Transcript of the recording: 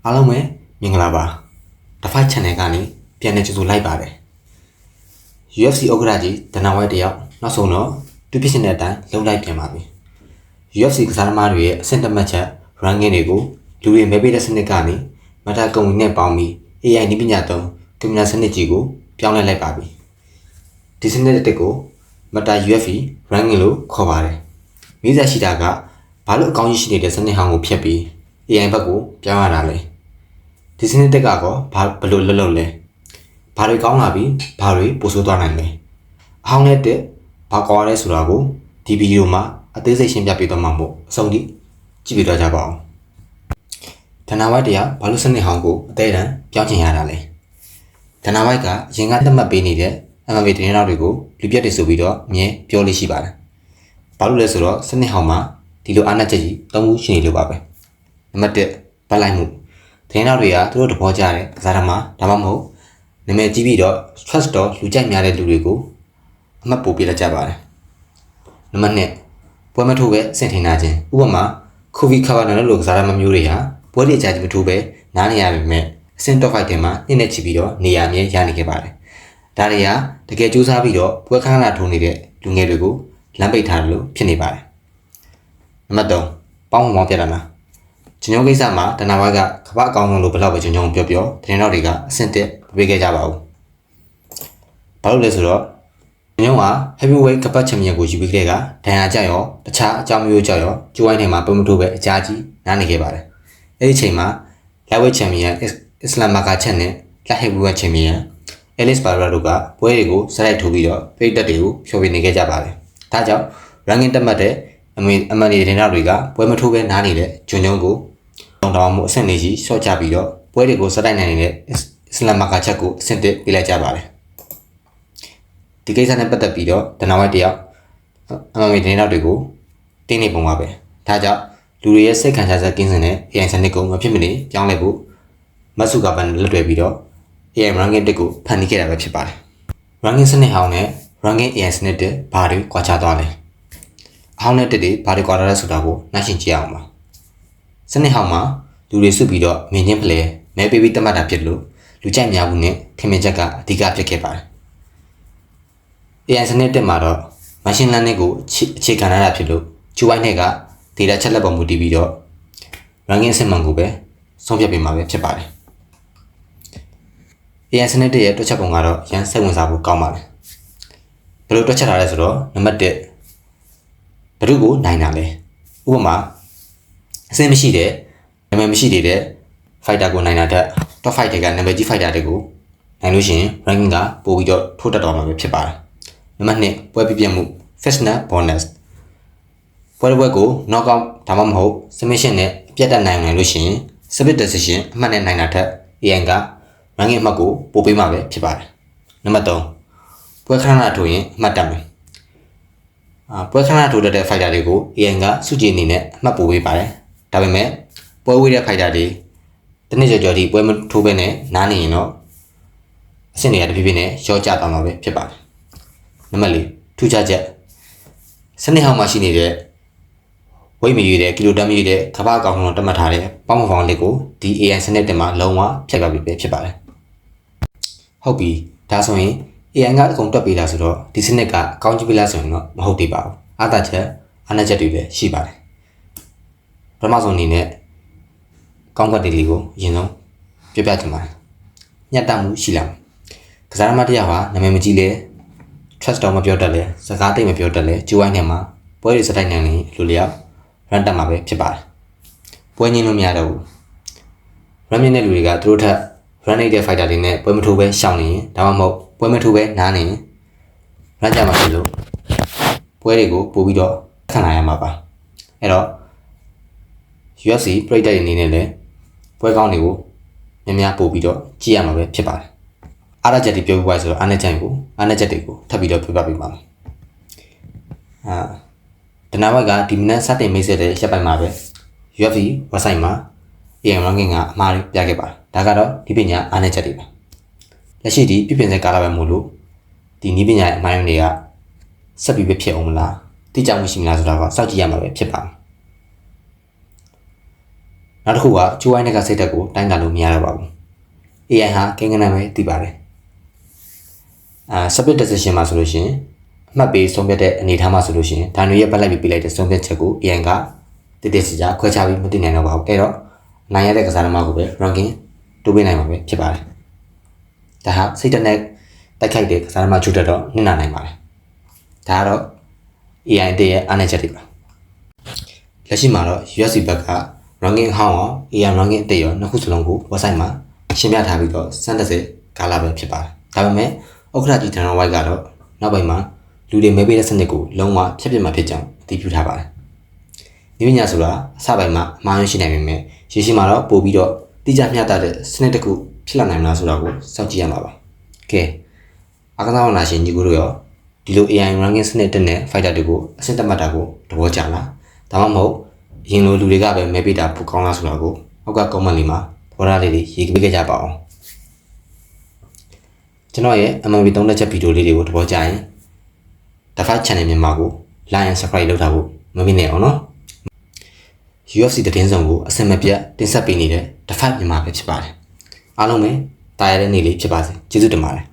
အားလုံးပဲမင်္ဂလာပါThe Fight Channel ကနေပြန်နေကြိုဆိုလိုက်ပါတယ် UFC ဥက္ကဋ္ဌကြီးဒနာဝိုက်တယောက်နောက်ဆုံးတော့သူဖြစ်နေတဲ့အတိုင်းလုံလိုက်ပြန်ပါပြီ UFC ကစားသမားတွေရဲ့အဆင့်တမှတ်ချက် ranking တွေကိုလူတွေမဲပေးတဲ့စနစ်ကနေမတာကုမ္ပဏီနဲ့ပေါင်းပြီး AI နည်းပညာသုံးကွန်ပျူတာစနစ်ကြီးကိုပြောင်းလဲလိုက်ပါပြီဒီစနစ်တစ်ကိုမတာ UFC ranking လို့ခေါ်ပါတယ်မိစားရှိတာကဘာလို့အကောင်းကြီးရှိနေတဲ့စနစ်ဟောင်းကိုဖျက်ပြီး AI ဘက်ကိုပြောင်းရတာလဲဒီစနစ်တက်ကတော့ဘလို့လွတ်လွတ်လဲဘာတွေကောင်းလာပြီးဘာတွေပိုဆိုးသွားနိုင်လဲအဟောင်းနဲ့တက်ဘာကောင်းလဲဆိုတာကိုဒီဗီဒီယိုမှာအသေးစိတ်ရှင်းပြပေးသွားမှာမို့အဆုံးထိကြည့်ပြသွားကြပါအောင်ဒနာဝိုက်တရားဘာလို့စနစ်ဟောင်းကိုအသေးတန်းပြောင်းချင်ရတာလဲဒနာဝိုက်ကရင်ကသတ်မှတ်ပေးနေတဲ့ MMA တင်းနောက်တွေကိုလူပြတ်တွေဆိုပြီးတော့အမြဲပြောလို့ရှိပါတယ်ဘာလို့လဲဆိုတော့စနစ်ဟောင်းမှာဒီလိုအားနည်းချက်ကြီးသုံးခုရှိနေလို့ပါပဲနံပါတ်1ပတ်လိုက်မှုတင်းနောက်တွေကသူတို့တဘောကြတဲ့ကစားသမားဒါမှမဟုတ်နာမည်ကြီးပြီးတော့ trust တော့လူကြိုက်များတဲ့လူတွေကိုအမှတ်ပို့ပေးလိုက်ကြပါတယ်နံပါတ်2ပွဲမထိုးပဲစင်ထင်နာခြင်းဥပမာခိုဗီကာဗာနာလိုကစားသမားမျိုးတွေဟာပွဲတွေကြာကြီးမထိုးပဲနားနေရပေမဲ့အဆင့် top 5တင်မှာနှစ်နဲ့ချီပြီးတော့နေရာမြဲရနေခဲ့ပါတယ်ဒါတွေကတကယ်စူးစမ်းပြီးတော့ပွဲခန်းလာထိုးနေတဲ့လူငယ်တွေကိုလမ်းပိတ်ထားတယ်လို့ဖြစ်နေပါတယ်နံပါတ်3ပေါင်းမောင်းပြတာလားကျွန်တော်ကိစ္စမှာဒနာဝိုက်ကကမ္ဘာအကောင်းဆုံးလို့ဘယ်လောက်ပဲကျွန်တော်ပြောတင်းတော့တွေကအဆင့်တက်ပေးခဲ့ကြပါဘူးဘာလို့လဲဆိုတော့ကျွန်တော်က heavyweight ကပတ်ချန်ပီယံကိုယူပြီးခဲ့ကဒဏ်ရာကြရောတခြားအကြောင်းမျိုးကြောင့်ရောကျိုးဝိုင်းထဲမှာပုံမထိုးပဲအကြာကြီးနားနေခဲ့ပါတယ်အဲ့ဒီအချိန်မှာ lightweight champion အစ္စလမ်မာကာချက်နဲ့ light heavyweight champion Alice Barra တို့ကပွဲတွေကိုစရိုက်ထိုးပြီးတော့ပိတ်တက်တွေကိုဖြောပြနေခဲ့ကြပါတယ်ဒါကြောင့် ranking တက်မှတ်တဲ့အမန်ဒီတင်တော့တွေကပွဲမထိုးပဲနားနေတဲ့ဂျွန်ဂျုံကိုတောင်းမှုအဆင့်လေးကြီးရှော့ချပြီးတော့ပွဲတွေကိုစတိုက်နိုင်နေတဲ့အစ္စလမ်မာကာချက်ကိုအဆင့်တက်ပေးလိုက်ကြပါတယ်ဒီကိစ္စနဲ့ပတ်သက်ပြီးတော့ဒနာဝိုက်တယောက်အမန်ဒီတင်တော့တွေကိုတင်းနေပုံပါပဲဒါကြောင့်လူတွေရဲ့စိတ်ခံစားချက်ကင်းစင်တဲ့ AI စနစ်ကိုမဖြစ်မနေပြောင်းလဲဖို့မဆုကပန်လက်တွဲပြီးတော့ AI ranking တက်ကိုဖန်တီးခဲ့တာပဲဖြစ်ပါတယ် ranking စနစ်ဟောင်းနဲ့ ranking AI စနစ်တက်ဘာတွေကွာခြားသွားလဲအဟောင်းနဲ့တက်တွေဘာတွေကွာတာလဲဆိုတာကိုနှိုင်းယှဉ်ကြည့်အောင်ပါစနစ်ဟောင်းမှာလူတွေစုပြီးတော့မင်းချင်းဖလဲမဲပေးပြီးတတ်မှတ်တာဖြစ်လို့လူကြိုက်များဘူးနဲ့ထင်မြင်ချက်ကအဓိကဖြစ်ခဲ့ပါတယ် AI စနစ်တက်မှာတော့ machine learning ကိုအခြေခံရတာဖြစ်လို့ကျူဝိုင်းတွေက data ချက်လက်ပေါ်မူတည်ပြီးတော့ ranking စင်မှန်ကိုပဲဆုံးဖြတ်ပေးမှာပဲဖြစ်ပါတယ် AI စနစ်တက်ရဲ့တွက်ချက်ပုံကတော့ရန်စိတ်ဝင်စားဖို့ကောင်းပါတယ်ဘယ်လိုတွက်ချက်ထားလဲဆိုတော့နံပါတ်1ဘယ်သူကိုနိုင်တာလဲဥပမာအဆင့်မရှိတဲ့နာမည်မရှိသေးတဲ့ fighter ကိုနိုင်တာတက် top 5တွေကနာမည်ကြီး fighter တွေကိုနိုင်လို့ရှိရင် ranking ကပို့ပြီးတော့ထိုးတက်တော်မှာပဲဖြစ်ပါတယ်နံပါတ်2ပွဲပြပြမှု fitness bonus ပွဲကို knockout ဒါမှမဟုတ် submission နဲ့အပြတ်တက်နိုင်လို့ရှိရင် split decision အမှတ်နဲ့နိုင်တာထက် AI က ranking အမှတ်ကိုပို့ပေးမှာပဲဖြစ်ပါတယ်နံပါတ်3ပွဲခဏခဏထိုးရင်အမှတ်တက်မယ်ပွဲခဏထိုးတဲ့ fighter တွေကို AI ကစုကြည်အနေနဲ့အမှတ်ပို့ပေးပါတယ်ဒါပေမဲ့ပွဲဝေးတဲ့ fighter တွေတနည်းကြော်ဒီပွဲမထိုးဘဲနဲ့နားနေရင်တော့အဆင့်တွေကတဖြည်းဖြည်းနဲ့ရောကျသွားမှာပဲဖြစ်ပါတယ်နံပါတ်4ထူးခြားချက်စနစ်ဟောင်းမှာရှိနေတဲ့ဝိတ်မရွေးတဲ့ကီလိုတန်းမရွေးတဲ့ကမ္ဘာအကောင်ဆုံးတတ်မှတ်ထားတဲ့ပေါင်းဖောင်လေးကိုဒီ AI စနစ်တင်မှာလုံးဝဖျက်ပြပေးပဲဖြစ်ပါတယ်ဟုတ်ပြီဒါဆိုရင် AI ကအကုန်တွက်ပေးတာဆိုတော့ဒီစနစ်ကအကောင်းကြီးပေးလားဆိုရင်တော့မဟုတ်သေးပါဘူးအားသာချက်အားနည်းချက်တွေလည်းရှိပါတယ်ပထမဆုံးအနေနဲ့ကောင်းကတ်တွေလေးကိုအရင်ဆုံးပြပြချင်ပါတယ်ညှက်တမှုရှိလာကစားသမားတစ်ယောက်ဟာနာမည်မကြီးလဲ trust တော့မပြောတတ်လဲစကားသိမပြောတတ်လဲကျိုးဝိုင်းထဲမှာပွဲတွေစတိုက်နိုင်ရင်လူလျောက် run တက်မှာပဲဖြစ်ပါတယ်ပွဲညင်းလို့မရတော့ဘူး run မြင့်တဲ့လူတွေကသူတို့ထက် run နေတဲ့ fighter တွေနဲ့ပွဲမထိုးပဲရှောင်နေရင်ဒါမှမဟုတ်ပွဲမထိုးပဲနားနေရင် run ကြမှာဖြစ်လို့ပွဲတွေကိုပို့ပြီးတော့ခံလာရမှာပါအဲ့တော့ UFC ပရိသတ်တွေအနေနဲ့လည်းပွဲကောင်းတွေကိုများများပို့ပြီးတော့ကြည့်ရမှာပဲဖြစ်ပါတယ်အားရချက်တွေပြောပြပါဆိုတော့အားနည်းချက်တွေကိုထပ်ပြီးတော့ပြပြပေးပါမယ်ဒနာဝက်ကဒီမနက်စတင်မိတ်ဆက်တဲ့ရက်ပိုင်းမှာပဲ UFC website မှာ AI ranking ကအမှားတွေပြခဲ့ပါတယ်ဒါကတော့ဒီပညာအားနည်းချက်တွေပါလက်ရှိဒီပြပြင်ဆက်ကာလပဲမို့လို့ဒီနည်းပညာရဲ့အမိုင်းတွေကဆက်ပြီးပဲဖြစ်အောင်မလားတိကျမှုရှိမလားဆိုတာကစောင့်ကြည့်ရမှာပဲဖြစ်ပါမယ် နောက်တစ်ခုကကျိုးဝိုင်းတွေကစိတ်ဓာတ်ကိုတိုင်းတာလို့မရတော့ပါဘူး AI ဟာကိန်းဂဏန်းပဲသိပါတယ်split decision မှာဆိုလို့ရှိရင်အမှတ်ပေးဆုံးဖြတ်တဲ့အနေအထားမှာဆိုလို့ရှိရင်ဒါမျိုးရဲ့ပတ်လိုက်ပြီးပြလိုက်တဲ့ဆုံးဖြတ်ချက်ကို AI ကတည်တည်ချာချာခွဲခြားပြီးမသိနိုင်တော့ပါဘူးအဲ့တော့နိုင်ရတဲ့ကစားသမားကိုပဲ ranking တိုးပေးနိုင်မှာပဲဖြစ်ပါတယ်ဒါဟာစိတ်ဓာတ်နဲ့တိုက်ခိုက်တဲ့ကစားသမားချုပ်တက်တော့နစ်နာနိုင်ပါတယ်ဒါကတော့ AI တဲ့ရဲ့အားနည်းချက်တွေပါလက်ရှိမှာတော့ UFC ဘက်က ranking ဟောင်းရော AI ranking တဲ့ရောနှစ်ခုစလုံးကို website မှာရှင်းပြထားပြီးတော့စမ်းသပ်စေကာလပဲဖြစ်ပါတယ်ဒါပေမဲ့ဥက္ကဋ္ဌကြီးဒန်ဝိုက်ကတော့နောက်ပိုင်းမှာလူတွေမဲပေးတဲ့စနစ်ကိုလုံးဝဖျက်ပစ်မှာဖြစ်ကြောင်းအတည်ပြုထားပါတယ်ဒီပညာဆိုတာအစပိုင်းမှာအမှားယွင်းရှိနိုင်ပေမဲ့ရှေ့ရှိမှာတော့ပို့ပြီးတော့တိကျမျှတတဲ့စနစ်တစ်ခုဖြစ်လာနိုင်မလားဆိုတာကိုစောင့်ကြည့်ရမှာပါကဲအကစားဝန်လာရှင်ညီကိုတို့ရောဒီလို AI ranking စနစ်တက်တဲ့ fighter တွေကိုအဆင့်တက်မှတ်တာကိုသဘောကျလားဒါမှမဟုတ်အရင်လိုလူတွေကပဲမဲပေးတာပိုကောင်းလားဆိုတာကိုအောက်က comment လေးမှာသဘောထားလေးတွေရေးပေးကြပါအောင်ကျွန်တော်ရဲ့ MMB သုံးသက်ချက်ဗီဒီယိုလေးတွေကိုသဘောကျရင် The Fight Channel မြန်မာကို like and subscribe လုပ်ထားဖို့မမေ့နဲ့အောင်နော် UFC သတင်းဆောင်ကိုအစင်မပြတ်တင်ဆက်ပေးနေတဲ့ The Fight မြန်မာပဲဖြစ်ပါတယ်အားလုံးပဲတာယာတဲ့နေ့လေးဖြစ်ပါစေကျေးဇူးတင်ပါတယ်